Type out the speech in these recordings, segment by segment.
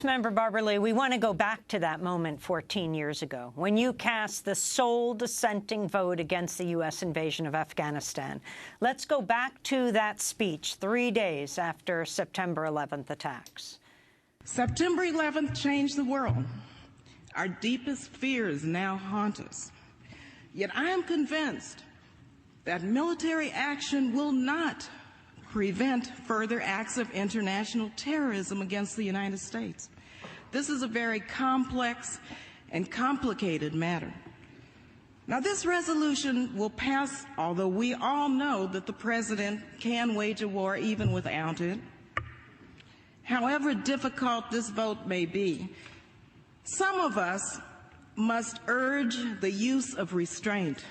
Member Barbara Lee, we want to go back to that moment 14 years ago when you cast the sole dissenting vote against the U.S. invasion of Afghanistan. Let's go back to that speech 3 days after September 11th attacks. September 11th changed the world. Our deepest fears now haunt us. Yet I am convinced that military action will not prevent further acts of international terrorism against the United States. This is a very complex and complicated matter. Now, this resolution will pass, although we all know that the President can wage a war even without it. However difficult this vote may be, some of us must urge the use of restraint.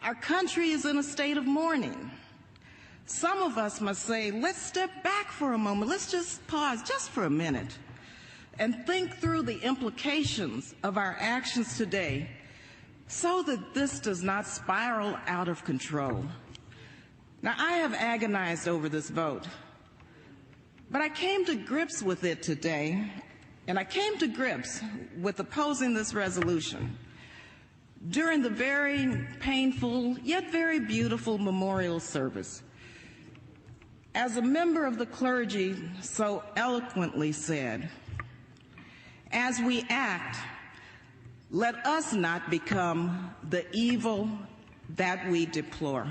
Our country is in a state of mourning. Some of us must say, let's step back for a moment. Let's just pause just for a minute and think through the implications of our actions today so that this does not spiral out of control. Now, I have agonized over this vote, but I came to grips with it today, and I came to grips with opposing this resolution during the very painful yet very beautiful memorial service. As a member of the clergy so eloquently said, as we act, let us not become the evil that we deplore.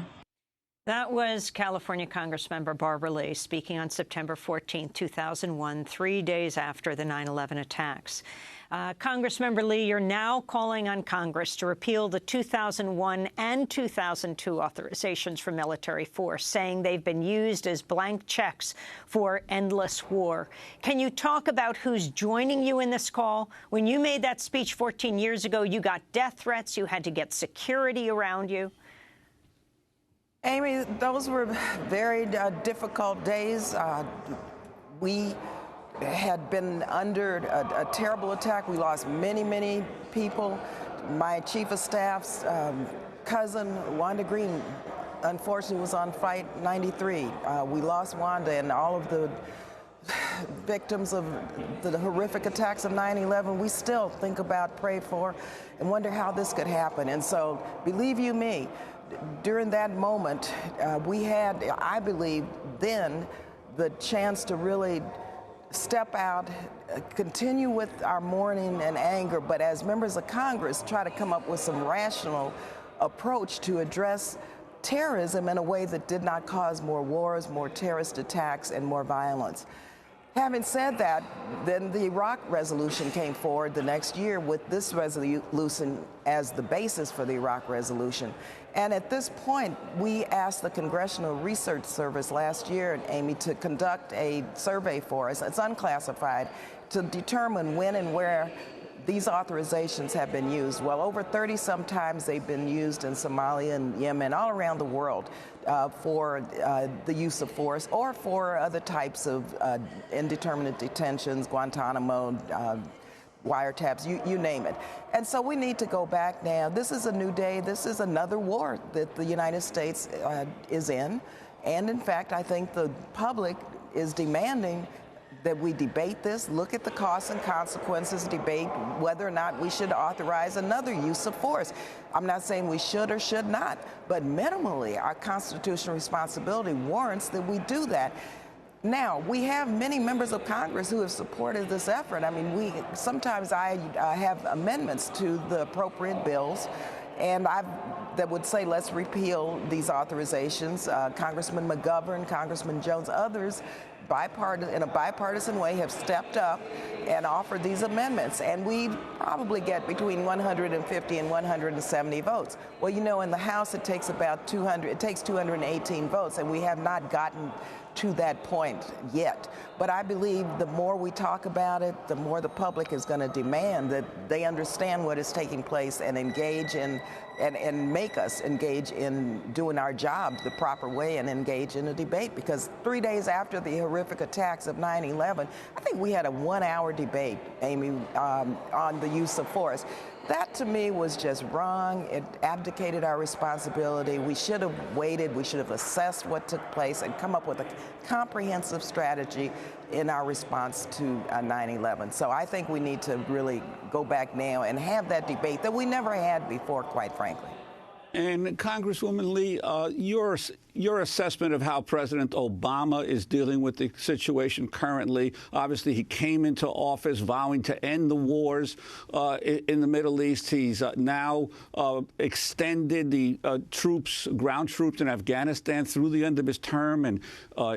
That was California Congressmember Barbara Lee speaking on September 14, 2001, 3 days after the 9/11 attacks. Congressmember Lee, you're now calling on Congress to repeal the 2001 and 2002 authorizations for military force, saying they've been used as blank checks for endless war. Can you talk about who's joining you in this call? When you made that speech 14 years ago, you got death threats. You had to get security around you. Amy, those were very difficult days. We had been under a terrible attack. We lost many, many people. My chief of staff's cousin, Wanda Green, unfortunately was on Flight 93. We lost Wanda, and all of the victims of the horrific attacks of 9/11, we still think about, pray for, and wonder how this could happen. And so, believe you me, during that moment, we had, I believe, then the chance to really step out, continue with our mourning and anger, but as members of Congress, try to come up with some rational approach to address terrorism in a way that did not cause more wars, more terrorist attacks, and more violence. Having said that, then the Iraq resolution came forward the next year with this resolution as the basis for the Iraq resolution. And at this point, we asked the Congressional Research Service last year, Amy, to conduct a survey for us. It's unclassified, to determine when and where these authorizations have been used. Well, over 30 sometimes they've been used in Somalia and Yemen, all around the world, for the use of force or for other types of indeterminate detentions, Guantanamo, wiretaps, you name it. And so we need to go back now. This is a new day. This is another war that the United States is in. And in fact, I think the public is demanding that we debate this, look at the costs and consequences, debate whether or not we should authorize another use of force. I'm not saying we should or should not, but minimally our constitutional responsibility warrants that we do that. Now, we have many members of Congress who have supported this effort. I mean, sometimes I have amendments to the appropriate bills, and that would say let's repeal these authorizations. Congressman McGovern, Congressman Jones, others in a bipartisan way have stepped up and offered these amendments, and we probably get between 150 and 170 votes. Well, you know, in the House it takes about 218 votes, and we have not gotten to that point yet. But I believe the more we talk about it, the more the public is going to demand that they understand what is taking place and engage in and make us engage in doing our job the proper way and engage in a debate. Because 3 days after the horrific attacks of 9/11, I think we had a 1-hour debate, Amy, on the use of force. That, to me, was just wrong. It abdicated our responsibility. We should have waited. We should have assessed what took place and come up with a comprehensive strategy in our response to 9/11. So I think we need to really go back now and have that debate that we never had before, quite frankly. And Congresswoman Lee, your assessment of how President Obama is dealing with the situation currently. Obviously, he came into office vowing to end the wars in the Middle East. He's now extended the ground troops in Afghanistan through the end of his term, and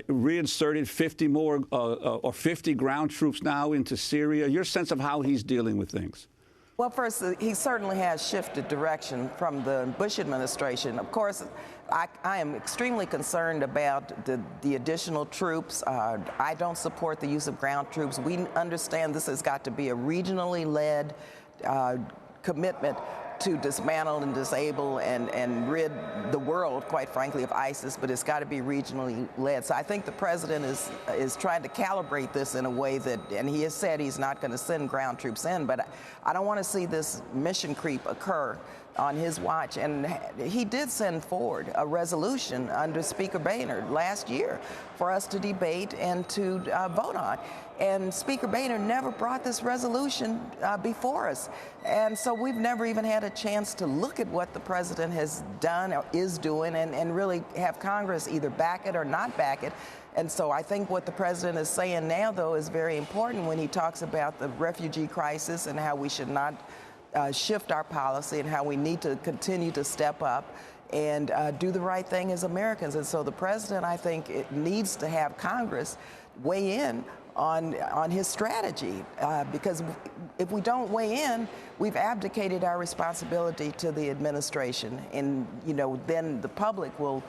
reinserted 50 more or 50 ground troops now into Syria. Your sense of how he's dealing with things? Well, first, he certainly has shifted direction from the Bush administration. Of course, I am extremely concerned about the additional troops. I don't support the use of ground troops. We understand this has got to be a regionally led commitment to dismantle and disable and rid the world, quite frankly, of ISIS, but it's got to be regionally led. So I think the president is trying to calibrate this in a way that, and he has said he's not going to send ground troops in, but I don't want to see this mission creep occur on his watch. And he did send forward a resolution under Speaker Boehner last year for us to debate and to vote on. And Speaker Boehner never brought this resolution before us. And so we've never even had a chance to look at what the president has done or is doing and really have Congress either back it or not back it. And so I think what the president is saying now, though, is very important when he talks about the refugee crisis and how we should not shift our policy and how we need to continue to step up and do the right thing as Americans. And so the president, I think, it needs to have Congress weigh in on his strategy, because if we don't weigh in, we've abdicated our responsibility to the administration, and then the public will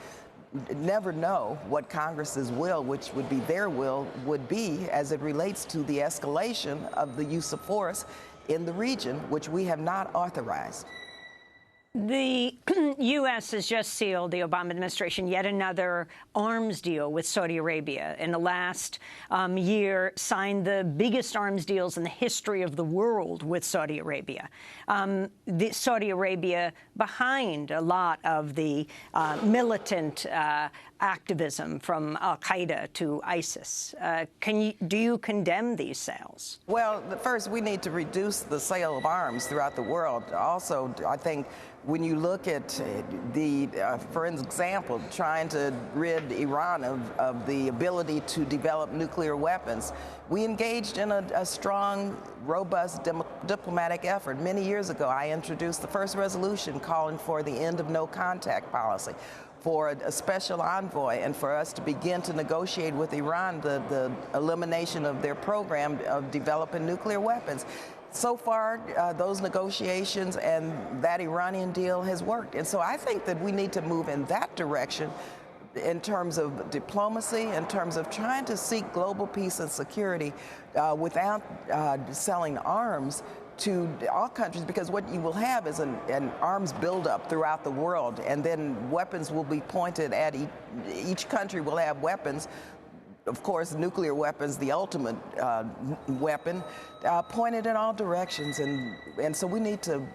never know what Congress's will, which would be their will, would be as it relates to the escalation of the use of force in the region, which we have not authorized. The U.S. has just sealed, the Obama administration, yet another arms deal with Saudi Arabia. In the last year, signed the biggest arms deals in the history of the world with Saudi Arabia. Saudi Arabia behind a lot of the militant activism from al-Qaeda to ISIS. Do you condemn these sales? Well, first, we need to reduce the sale of arms throughout the world. Also, I think when you look at for example, trying to rid Iran of the ability to develop nuclear weapons, we engaged in a strong, robust diplomatic effort. Many years ago, I introduced the first resolution calling for the end of no contact policy, for a special envoy, and for us to begin to negotiate with Iran the elimination of their program of developing nuclear weapons. So far, those negotiations and that Iranian deal has worked. And so I think that we need to move in that direction in terms of diplomacy, in terms of trying to seek global peace and security without selling arms to all countries, because what you will have is an arms buildup throughout the world, and then weapons will be pointed at each country will have weapons. Of course, nuclear weapons, the ultimate weapon, pointed in all directions. And so we need to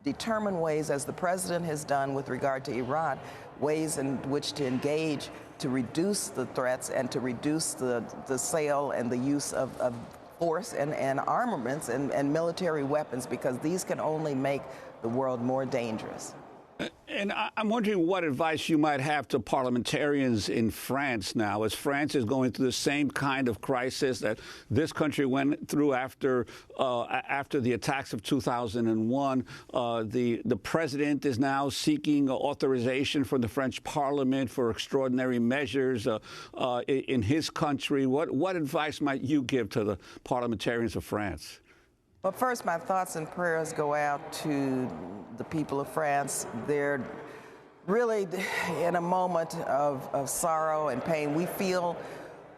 determine ways, as the president has done with regard to Iran, ways in which to engage to reduce the threats and to reduce the sale and the use of force and armaments and military weapons, because these can only make the world more dangerous. And I'm wondering what advice you might have to parliamentarians in France now, as France is going through the same kind of crisis that this country went through after the attacks of 2001. The president is now seeking authorization from the French Parliament for extraordinary measures in his country. What advice might you give to the parliamentarians of France? Well, first, my thoughts and prayers go out to the people of France. They're really in a moment of sorrow and pain. We feel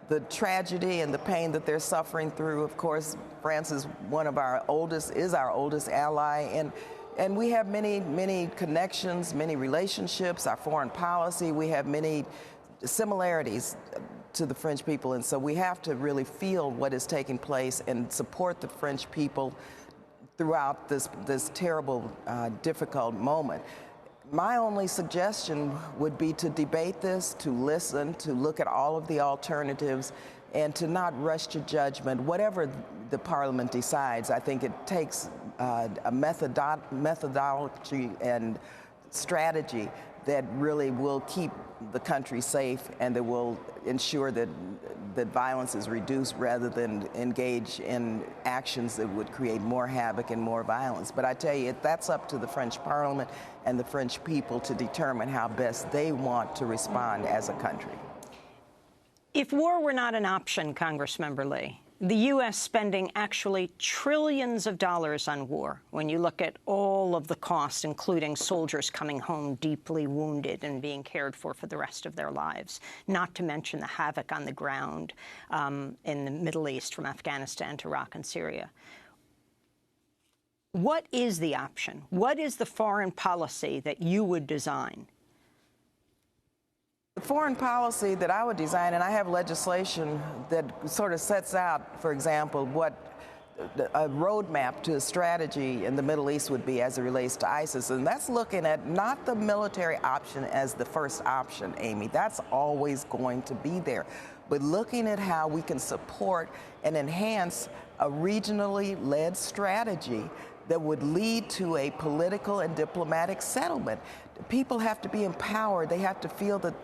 the tragedy and the pain that they're suffering through. Of course, France is our oldest ally, and we have many connections, many relationships, our foreign policy. We have many similarities to the French people, and so we have to really feel what is taking place and support the French people throughout this terrible, difficult moment. My only suggestion would be to debate this, to listen, to look at all of the alternatives, and to not rush to judgment. Whatever the Parliament decides, I think it takes a methodology and strategy that really will keep the country safe and that will ensure that violence is reduced rather than engage in actions that would create more havoc and more violence. But I tell you, that's up to the French Parliament and the French people to determine how best they want to respond as a country. If war were not an option, Congressmember Lee, the U.S. spending actually trillions of dollars on war, when you look at all of the costs, including soldiers coming home deeply wounded and being cared for the rest of their lives, not to mention the havoc on the ground in the Middle East from Afghanistan to Iraq and Syria. What is the option? What is the foreign policy that you would design? The foreign policy that I would design, and I have legislation that sort of sets out, for example, what a roadmap to a strategy in the Middle East would be as it relates to ISIS. And that's looking at not the military option as the first option, Amy. That's always going to be there. But looking at how we can support and enhance a regionally led strategy that would lead to a political and diplomatic settlement. People have to be empowered. They have to feel that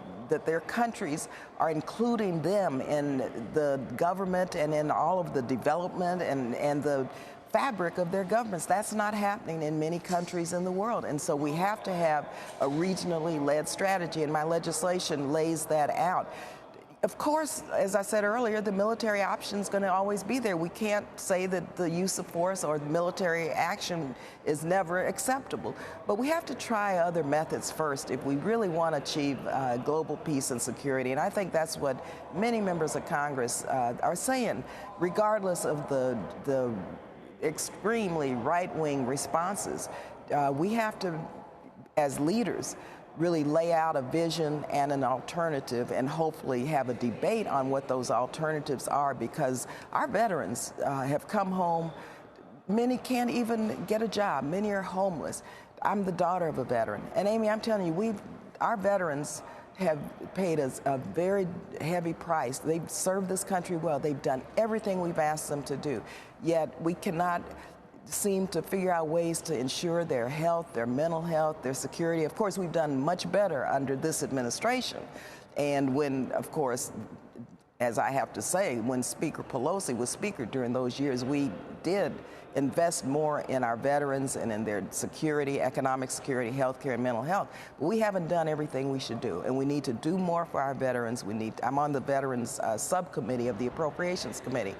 their countries are including them in the government and in all of the development and the fabric of their governments. That's not happening in many countries in the world. And so we have to have a regionally led strategy, and my legislation lays that out. Of course, as I said earlier, the military option is going to always be there. We can't say that the use of force or military action is never acceptable. But we have to try other methods first if we really want to achieve global peace and security. And I think that's what many members of Congress are saying, regardless of the extremely right-wing responses. We have to, as leaders, really lay out a vision and an alternative and hopefully have a debate on what those alternatives are, because our veterans have come home. Many can't even get a job. Many are homeless. I'm the daughter of a veteran. And Amy, I'm telling you, our veterans have paid us a very heavy price. They've served this country well. They've done everything we've asked them to do. Yet we cannot seem to figure out ways to ensure their health, their mental health, their security. Of course, we've done much better under this administration. And when, of course, as I have to say, when Speaker Pelosi was Speaker during those years, we did invest more in our veterans and in their security, economic security, health care, and mental health. But we haven't done everything we should do, and we need to do more for our veterans. I'm on the Veterans Subcommittee of the Appropriations Committee.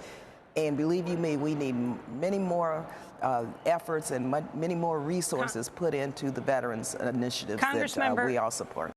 And believe you me, we need many more efforts and many more resources put into the veterans initiatives that we all support.